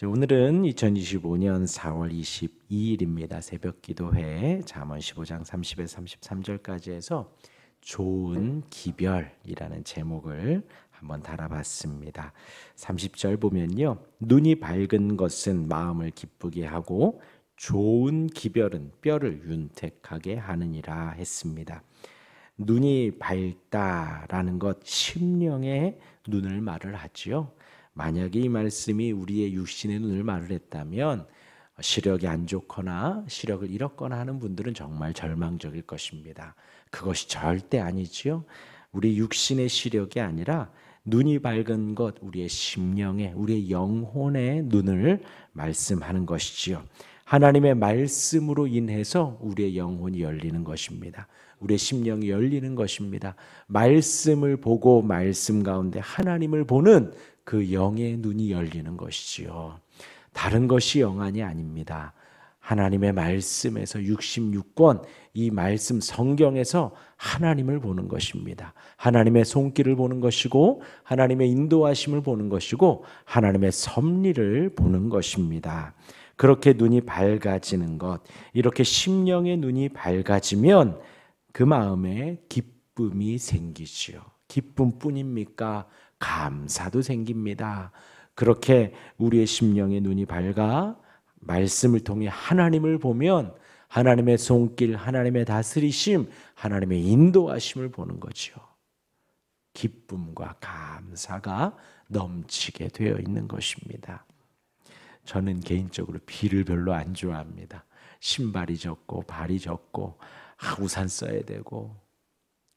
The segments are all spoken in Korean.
오늘은 2025년 4월 22일입니다. 새벽 기도회 잠언 15장 30에서 33절까지 해서 좋은 기별이라는 제목을 한번 달아봤습니다. 30절 보면요. 눈이 밝은 것은 마음을 기쁘게 하고 좋은 기별은 뼈를 윤택하게 하느니라 했습니다. 눈이 밝다라는 것, 심령의 눈을 말을 하지요. 만약에 이 말씀이 우리의 육신의 눈을 말을 했다면 시력이 안 좋거나 시력을 잃었거나 하는 분들은 정말 절망적일 것입니다. 그것이 절대 아니지요. 우리 육신의 시력이 아니라 눈이 밝은 것, 우리의 심령의, 우리의 영혼의 눈을 말씀하는 것이지요. 하나님의 말씀으로 인해서 우리의 영혼이 열리는 것입니다. 우리의 심령이 열리는 것입니다. 말씀을 보고 말씀 가운데 하나님을 보는 그 영의 눈이 열리는 것이지요. 다른 것이 영안이 아닙니다. 하나님의 말씀에서 66권 이 말씀 성경에서 하나님을 보는 것입니다. 하나님의 손길을 보는 것이고 하나님의 인도하심을 보는 것이고 하나님의 섭리를 보는 것입니다. 그렇게 눈이 밝아지는 것, 이렇게 심령의 눈이 밝아지면 그 마음에 기쁨이 생기지요. 기쁨뿐입니까? 감사도 생깁니다. 그렇게 우리의 심령의 눈이 밝아 말씀을 통해 하나님을 보면 하나님의 손길, 하나님의 다스리심, 하나님의 인도하심을 보는 거죠. 기쁨과 감사가 넘치게 되어 있는 것입니다. 저는 개인적으로 비를 별로 안 좋아합니다. 신발이 젖고 발이 젖고 우산 써야 되고,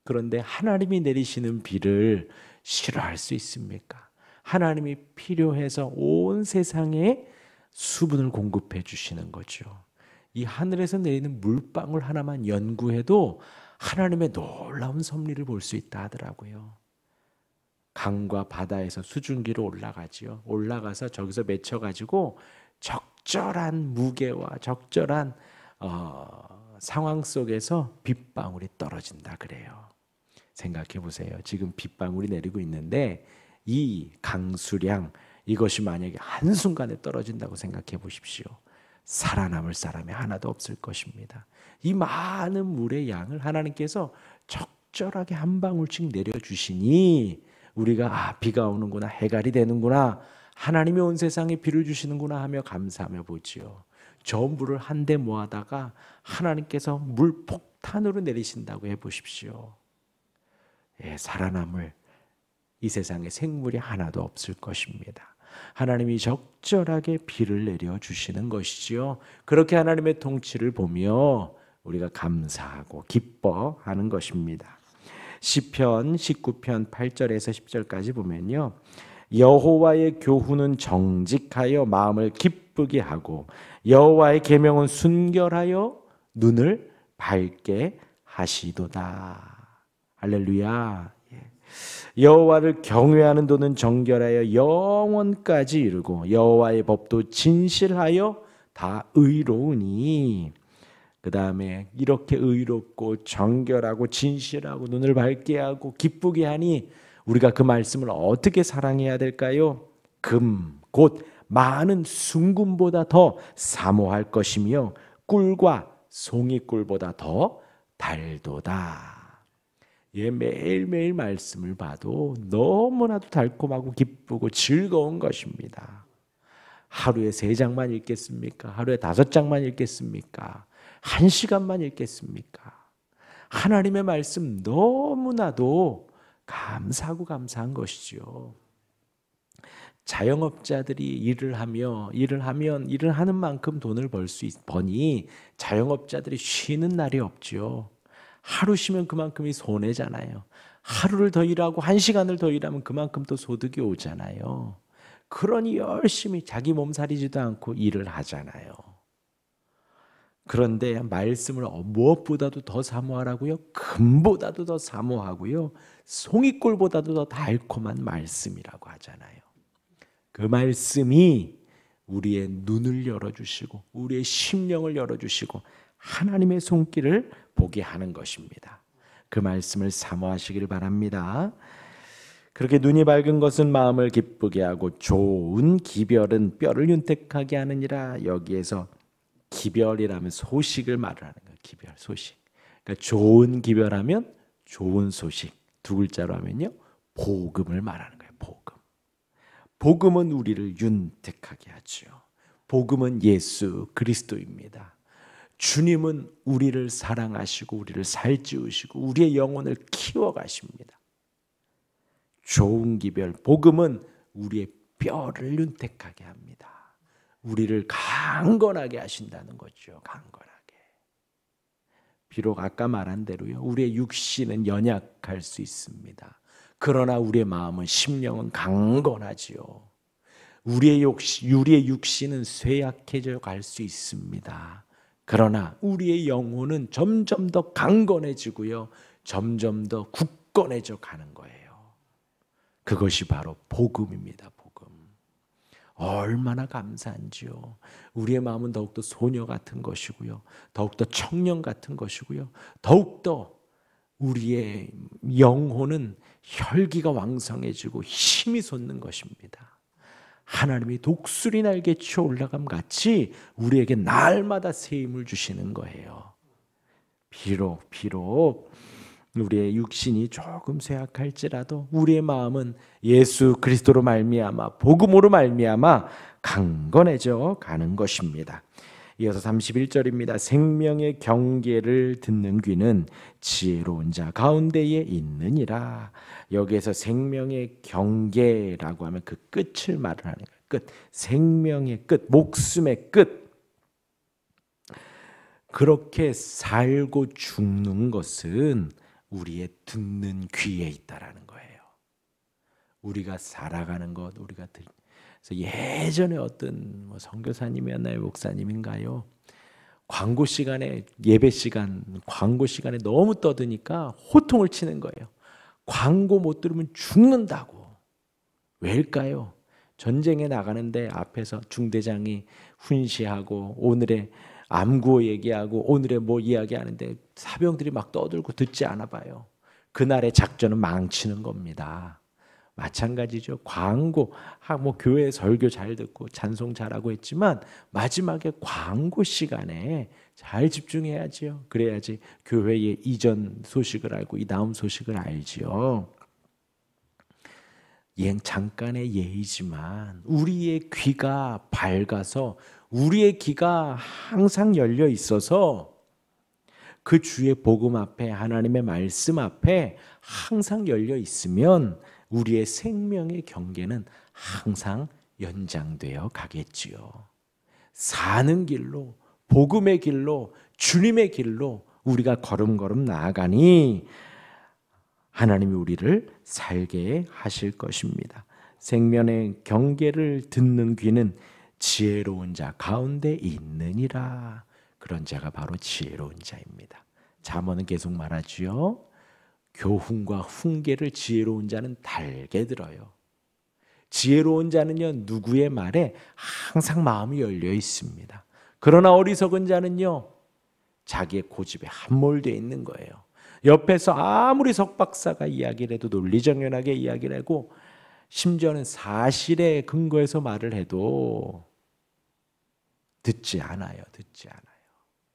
그런데 하나님이 내리시는 비를 싫어할 수 있습니까? 하나님이 필요해서 온 세상에 수분을 공급해 주시는 거죠. 이 하늘에서 내리는 물방울 하나만 연구해도 하나님의 놀라운 섭리를 볼 수 있다 하더라고요. 강과 바다에서 수증기로 올라가지요. 올라가서 저기서 맺혀가지고 적절한 무게와 적절한 상황 속에서 빗방울이 떨어진다 그래요. 생각해 보세요. 지금 빗방울이 내리고 있는데 이 강수량, 이것이 만약에 한순간에 떨어진다고 생각해 보십시오. 살아남을 사람이 하나도 없을 것입니다. 이 많은 물의 양을 하나님께서 적절하게 한 방울씩 내려주시니 우리가 비가 오는구나, 해갈이 되는구나, 하나님이 온 세상에 비를 주시는구나 하며 감사하며 보지요. 저 물을 한데 모아다가 하나님께서 물폭탄으로 내리신다고 해보십시오. 살아남을 이 세상에 생물이 하나도 없을 것입니다. 하나님이 적절하게 비를 내려주시는 것이지요. 그렇게 하나님의 통치를 보며 우리가 감사하고 기뻐하는 것입니다. 시편 19편 8절에서 10절까지 보면요. 여호와의 교훈은 정직하여 마음을 기쁘게 하고 여호와의 계명은 순결하여 눈을 밝게 하시도다. 할렐루야. 여호와를 경외하는 도는 정결하여 영원까지 이르고 여호와의 법도 진실하여 다 의로우니. 그 다음에 이렇게 의롭고 정결하고 진실하고 눈을 밝게 하고 기쁘게 하니 우리가 그 말씀을 어떻게 사랑해야 될까요? 금, 곧 많은 순금보다 더 사모할 것이며 꿀과 송이꿀보다 더 달도다. 매일매일 말씀을 봐도 너무나도 달콤하고 기쁘고 즐거운 것입니다. 하루에 3장만 읽겠습니까? 하루에 5장만 읽겠습니까? 1시간만 읽겠습니까? 하나님의 말씀 너무나도 감사하고 감사한 것이죠. 자영업자들이 일을 하는 만큼 돈을 버니 자영업자들이 쉬는 날이 없죠. 하루 쉬면 그만큼이 손해잖아요. 하루를 더 일하고 1시간을 더 일하면 그만큼 또 소득이 오잖아요. 그러니 열심히 자기 몸살이지도 않고 일을 하잖아요. 그런데 말씀을 무엇보다도 더 사모하라고요? 금보다도 더 사모하고요. 송이꿀보다도 더 달콤한 말씀이라고 하잖아요. 그 말씀이 우리의 눈을 열어주시고 우리의 심령을 열어주시고 하나님의 손길을 보게 하는 것입니다. 그 말씀을 사모하시길 바랍니다. 그렇게 눈이 밝은 것은 마음을 기쁘게 하고 좋은 기별은 뼈를 윤택하게 하느니라. 여기에서 기별이라면 소식을 말하는 거예요. 기별, 소식. 그러니까 좋은 기별하면 좋은 소식. 두 글자로 하면요, 복음을 말하는 거예요. 복음. 복음은 우리를 윤택하게 하죠. 복음은 예수 그리스도입니다. 주님은 우리를 사랑하시고 우리를 살찌우시고 우리의 영혼을 키워가십니다. 좋은 기별, 복음은 우리의 뼈를 윤택하게 합니다. 우리를 강건하게 하신다는 거죠. 강건하게. 비록 아까 말한 대로요, 우리의 육신은 연약할 수 있습니다. 그러나 우리의 마음은, 심령은 강건하지요. 우리의 육신은 쇠약해져 갈 수 있습니다. 그러나 우리의 영혼은 점점 더 강건해지고요, 점점 더 굳건해져 가는 거예요. 그것이 바로 복음입니다. 복음. 얼마나 감사한지요. 우리의 마음은 더욱더 소녀 같은 것이고요, 더욱더 청년 같은 것이고요, 더욱더 우리의 영혼은 혈기가 왕성해지고 힘이 솟는 것입니다. 하나님이 독수리 날개쳐 올라감 같이 우리에게 날마다 새 힘을 주시는 거예요. 비록 우리의 육신이 조금 쇠약할지라도 우리의 마음은 예수 그리스도로 말미암아, 복음으로 말미암아 강건해져 가는 것입니다. 이어서 31절입니다. 생명의 경계를 듣는 귀는 지혜로운 자 가운데에 있느니라. 여기에서 생명의 경계라고 하면 그 끝을 말하는 거예요. 끝, 생명의 끝, 목숨의 끝. 그렇게 살고 죽는 것은 우리의 듣는 귀에 있다라는 거예요. 우리가 살아가는 것, 우리가 그래서 예전에 어떤 선교사님이었나요, 목사님인가요? 광고 시간에, 예배 시간, 광고 시간에 너무 떠드니까 호통을 치는 거예요. 광고 못 들으면 죽는다고. 왜일까요? 전쟁에 나가는데 앞에서 중대장이 훈시하고 오늘의 암구 얘기하고 오늘의 뭐 이야기하는데 사병들이 막 떠들고 듣지 않아 봐요. 그날의 작전은 망치는 겁니다. 마찬가지죠. 광고, 뭐 교회 설교 잘 듣고 찬송 잘하고 했지만 마지막에 광고 시간에 잘 집중해야지요. 그래야지 교회의 이전 소식을 알고 이 다음 소식을 알지요. 잠깐의 예의지만 우리의 귀가 밝아서 우리의 귀가 항상 열려 있어서 그 주의 복음 앞에, 하나님의 말씀 앞에 항상 열려 있으면 우리의 생명의 경계는 항상 연장되어 가겠지요. 사는 길로, 복음의 길로, 주님의 길로 우리가 걸음걸음 나아가니 하나님이 우리를 살게 하실 것입니다. 생명의 경계를 듣는 귀는 지혜로운 자 가운데 있느니라. 그런 자가 바로 지혜로운 자입니다. 잠언은 계속 말하지요. 교훈과 훈계를 지혜로운 자는 달게 들어요. 지혜로운 자는요, 누구의 말에 항상 마음이 열려 있습니다. 그러나 어리석은 자는요, 자기의 고집에 함몰되어 있는 거예요. 옆에서 아무리 석박사가 이야기를 해도, 논리정연하게 이야기를 하고 심지어는 사실에 근거해서 말을 해도 듣지 않아요.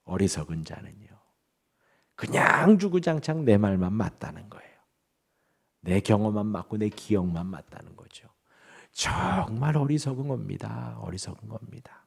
어리석은 자는요, 그냥 주구장창 내 말만 맞다는 거예요. 내 경험만 맞고 내 기억만 맞다는 거죠. 정말 어리석은 겁니다. 어리석은 겁니다.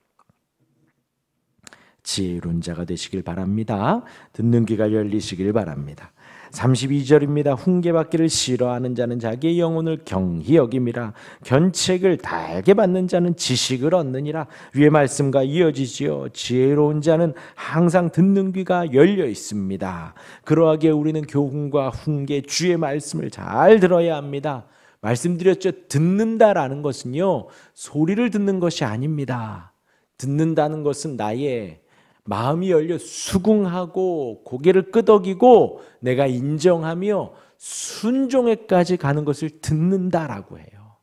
지혜로운 자가 되시길 바랍니다. 듣는 귀가 열리시길 바랍니다. 32절입니다. 훈계받기를 싫어하는 자는 자기의 영혼을 경히 여김이라. 견책을 달게 받는 자는 지식을 얻느니라. 위의 말씀과 이어지지요. 지혜로운 자는 항상 듣는 귀가 열려 있습니다. 그러하기에 우리는 교훈과 훈계, 주의 말씀을 잘 들어야 합니다. 말씀드렸죠. 듣는다라는 것은요, 소리를 듣는 것이 아닙니다. 듣는다는 것은 나의 마음이 열려 수긍하고 고개를 끄덕이고 내가 인정하며 순종에까지 가는 것을 듣는다라고 해요.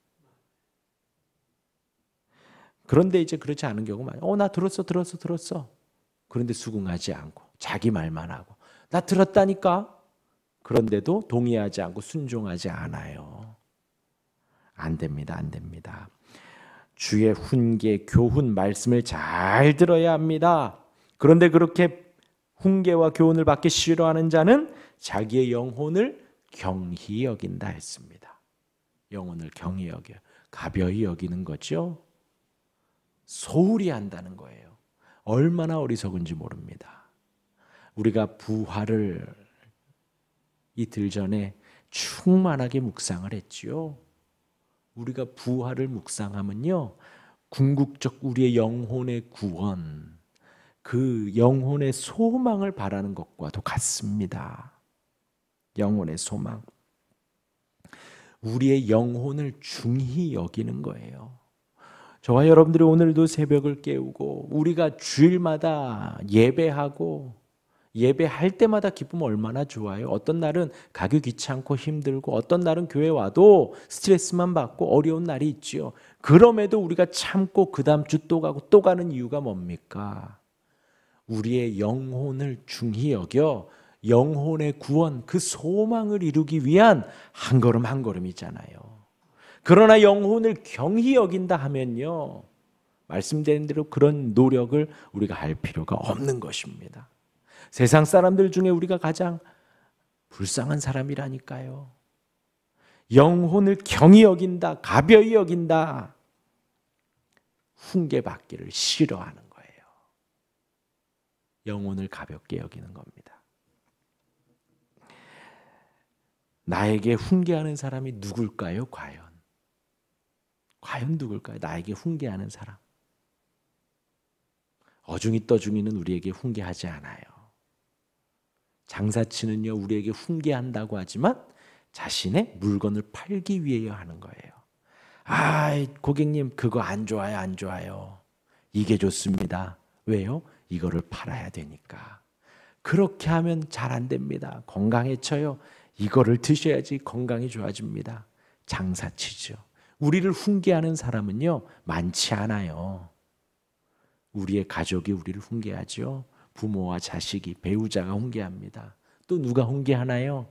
그런데 이제 그렇지 않은 경우가 많아요. 나 들었어. 그런데 수긍하지 않고 자기 말만 하고, 나 들었다니까. 그런데도 동의하지 않고 순종하지 않아요. 안 됩니다. 안 됩니다. 주의 훈계, 교훈, 말씀을 잘 들어야 합니다. 그런데 그렇게 훈계와 교훈을 받기 싫어하는 자는 자기의 영혼을 경히 여긴다 했습니다. 영혼을 경히 여겨, 가벼이 여기는 거죠. 소홀히 한다는 거예요. 얼마나 어리석은지 모릅니다. 우리가 부활을 이틀 전에 충만하게 묵상을 했지요. 우리가 부활을 묵상하면요, 궁극적 우리의 영혼의 구원, 그 영혼의 소망을 바라는 것과도 같습니다. 영혼의 소망, 우리의 영혼을 중히 여기는 거예요. 저와 여러분들이 오늘도 새벽을 깨우고 우리가 주일마다 예배하고 예배할 때마다 기쁨 얼마나 좋아요. 어떤 날은 가기 귀찮고 힘들고 어떤 날은 교회 와도 스트레스만 받고 어려운 날이 있지요. 그럼에도 우리가 참고 그 다음 주 또 가고 또 가는 이유가 뭡니까? 우리의 영혼을 중히 여겨 영혼의 구원, 그 소망을 이루기 위한 한 걸음 한 걸음이잖아요. 그러나 영혼을 경히 여긴다 하면요, 말씀드린 대로 그런 노력을 우리가 할 필요가 없는 것입니다. 세상 사람들 중에 우리가 가장 불쌍한 사람이라니까요. 영혼을 경히 여긴다, 가벼이 여긴다, 훈계받기를 싫어하는 거예요. 영혼을 가볍게 여기는 겁니다. 나에게 훈계하는 사람이 누굴까요? 과연 누굴까요? 나에게 훈계하는 사람. 어중이 떠중이는 우리에게 훈계하지 않아요. 장사치는요, 우리에게 훈계한다고 하지만 자신의 물건을 팔기 위해 하는 거예요. 고객님, 그거 안 좋아요, 안 좋아요. 이게 좋습니다. 왜요? 이거를 팔아야 되니까. 그렇게 하면 잘 안 됩니다. 건강해져요. 이거를 드셔야지 건강이 좋아집니다. 장사치죠. 우리를 훈계하는 사람은요, 많지 않아요. 우리의 가족이 우리를 훈계하죠. 부모와 자식이, 배우자가 훈계합니다. 또 누가 훈계하나요?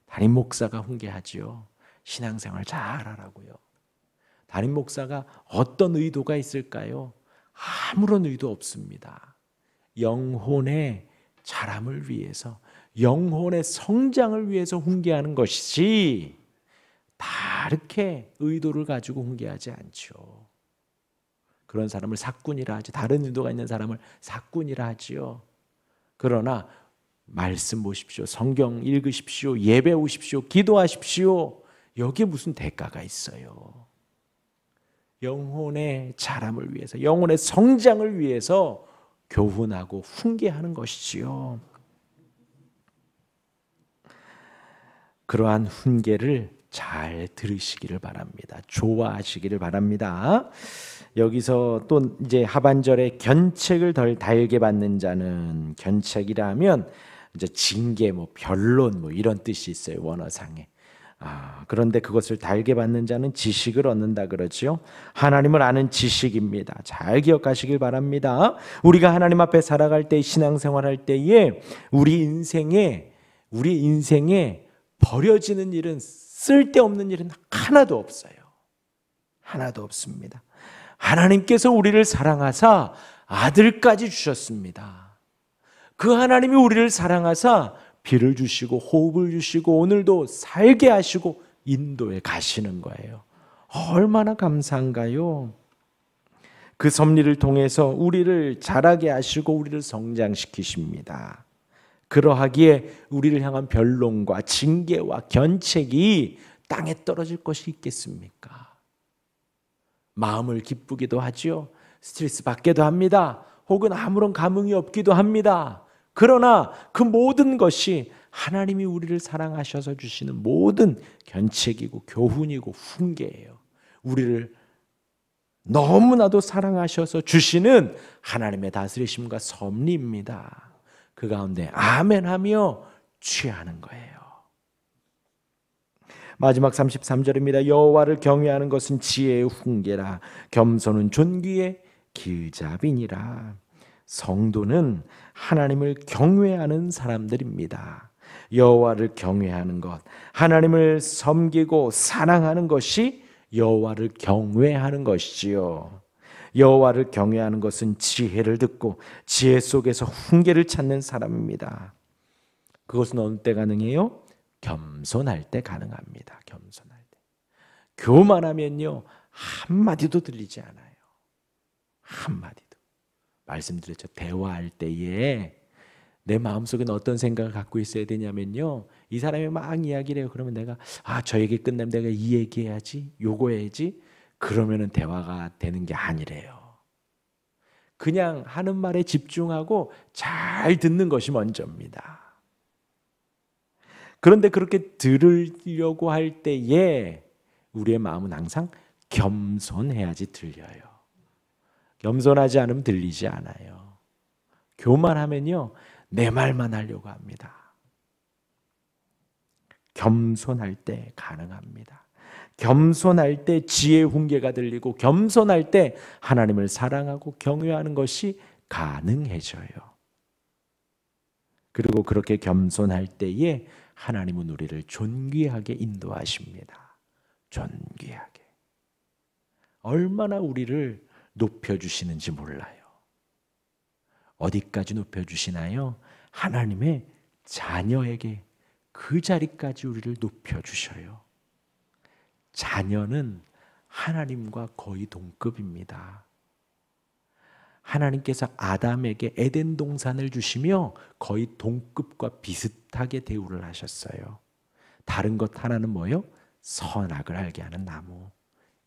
담임 목사가 훈계하죠. 신앙생활 잘하라고요. 담임 목사가 어떤 의도가 있을까요? 아무런 의도 없습니다. 영혼의 자람을 위해서, 영혼의 성장을 위해서 훈계하는 것이지 다르게 의도를 가지고 훈계하지 않죠. 그런 사람을 사꾼이라 하지, 다른 의도가 있는 사람을 사꾼이라 하지요. 그러나 말씀 보십시오. 성경 읽으십시오. 예배 오십시오. 기도하십시오. 여기에 무슨 대가가 있어요? 영혼의 자람을 위해서, 영혼의 성장을 위해서 교훈하고 훈계하는 것이지요. 그러한 훈계를 잘 들으시기를 바랍니다. 좋아하시기를 바랍니다. 여기서 또 이제 하반절에 견책을 덜 달게 받는 자는, 견책이라 하면 이제 징계, 변론 이런 뜻이 있어요, 원어상에. 그런데 그것을 달게 받는 자는 지식을 얻는다 그러죠. 하나님을 아는 지식입니다. 잘 기억하시길 바랍니다. 우리가 하나님 앞에 살아갈 때, 신앙생활할 때에 우리 인생에 버려지는 일은, 쓸데없는 일은 하나도 없어요. 하나도 없습니다. 하나님께서 우리를 사랑하사 아들까지 주셨습니다. 그 하나님이 우리를 사랑하사 비를 주시고 호흡을 주시고 오늘도 살게 하시고 인도에 가시는 거예요. 얼마나 감사한가요? 그 섭리를 통해서 우리를 자라게 하시고 우리를 성장시키십니다. 그러하기에 우리를 향한 변론과 징계와 견책이 땅에 떨어질 것이 있겠습니까? 마음을 기쁘기도 하지요. 스트레스 받기도 합니다. 혹은 아무런 감흥이 없기도 합니다. 그러나 그 모든 것이 하나님이 우리를 사랑하셔서 주시는 모든 견책이고 교훈이고 훈계예요. 우리를 너무나도 사랑하셔서 주시는 하나님의 다스리심과 섭리입니다. 그 가운데 아멘하며 취하는 거예요. 마지막 33절입니다. 여호와를 경외하는 것은 지혜의 훈계라, 겸손은 존귀의 길잡이니라. 성도는 하나님을 경외하는 사람들입니다. 여호와를 경외하는 것, 하나님을 섬기고 사랑하는 것이 여호와를 경외하는 것이지요. 여호와를 경외하는 것은 지혜를 듣고 지혜 속에서 훈계를 찾는 사람입니다. 그것은 어느 때 가능해요? 겸손할 때 가능합니다. 겸손할 때. 교만하면요, 한마디도 들리지 않아요. 한마디도. 말씀드렸죠. 대화할 때에 내 마음속에는 어떤 생각을 갖고 있어야 되냐면요, 이 사람이 막 이야기를 해요. 그러면 내가 저 얘기 끝나면 내가 이 얘기해야지, 요거 해야지. 그러면은 대화가 되는 게 아니래요. 그냥 하는 말에 집중하고 잘 듣는 것이 먼저입니다. 그런데 그렇게 들으려고 할 때에 우리의 마음은 항상 겸손해야지 들려요. 겸손하지 않으면 들리지 않아요. 교만하면요, 내 말만 하려고 합니다. 겸손할 때 가능합니다. 겸손할 때 지혜의 훈계가 들리고 겸손할 때 하나님을 사랑하고 경외하는 것이 가능해져요. 그리고 그렇게 겸손할 때에 하나님은 우리를 존귀하게 인도하십니다. 존귀하게. 얼마나 우리를 높여주시는지 몰라요. 어디까지 높여주시나요? 하나님의 자녀에게 그 자리까지 우리를 높여주셔요. 자녀는 하나님과 거의 동급입니다. 하나님께서 아담에게 에덴 동산을 주시며 거의 동급과 비슷하게 대우를 하셨어요. 다른 것 하나는 뭐예요? 선악을 알게 하는 나무.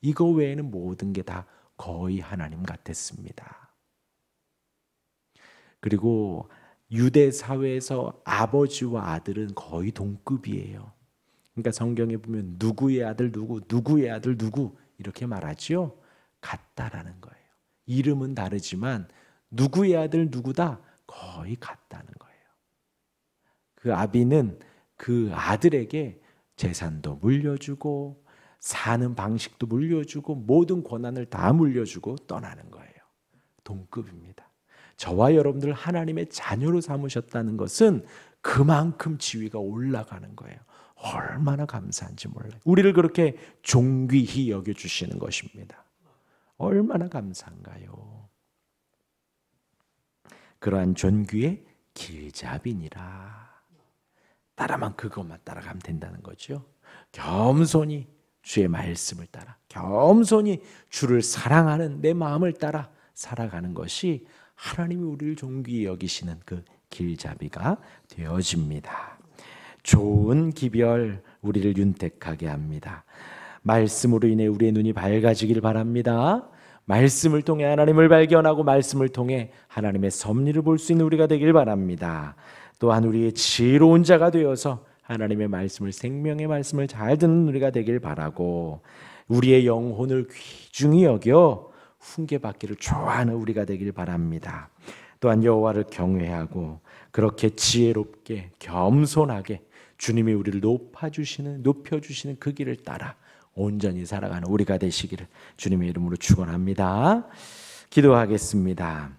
이거 외에는 모든 게 다 거의 하나님 같았습니다. 그리고 유대 사회에서 아버지와 아들은 거의 동급이에요. 그러니까 성경에 보면 누구의 아들 누구, 누구의 아들 누구 이렇게 말하지요. 같다라는 거예요. 이름은 다르지만 누구의 아들 누구다 거의 같다는 거예요. 그 아비는 그 아들에게 재산도 물려주고 사는 방식도 물려주고 모든 권한을 다 물려주고 떠나는 거예요. 동급입니다. 저와 여러분들 하나님의 자녀로 삼으셨다는 것은 그만큼 지위가 올라가는 거예요. 얼마나 감사한지 몰라요. 우리를 그렇게 존귀히 여겨주시는 것입니다. 얼마나 감사한가요? 그러한 존귀의 길잡이니라. 따라만 그것만 따라가면 된다는 거죠. 겸손히 주의 말씀을 따라, 겸손히 주를 사랑하는 내 마음을 따라 살아가는 것이 하나님이 우리를 존귀히 여기시는 그 길잡이가 되어집니다. 좋은 기별 우리를 윤택하게 합니다. 말씀으로 인해 우리의 눈이 밝아지길 바랍니다. 말씀을 통해 하나님을 발견하고 말씀을 통해 하나님의 섭리를 볼 수 있는 우리가 되길 바랍니다. 또한 우리의 지혜로운 자가 되어서 하나님의 말씀을, 생명의 말씀을 잘 듣는 우리가 되길 바라고, 우리의 영혼을 귀중히 여겨 훈계받기를 좋아하는 우리가 되길 바랍니다. 또한 여호와를 경외하고 그렇게 지혜롭게 겸손하게 주님이 우리를 높여주시는 그 길을 따라 온전히 살아가는 우리가 되시기를 주님의 이름으로 축원합니다. 기도하겠습니다.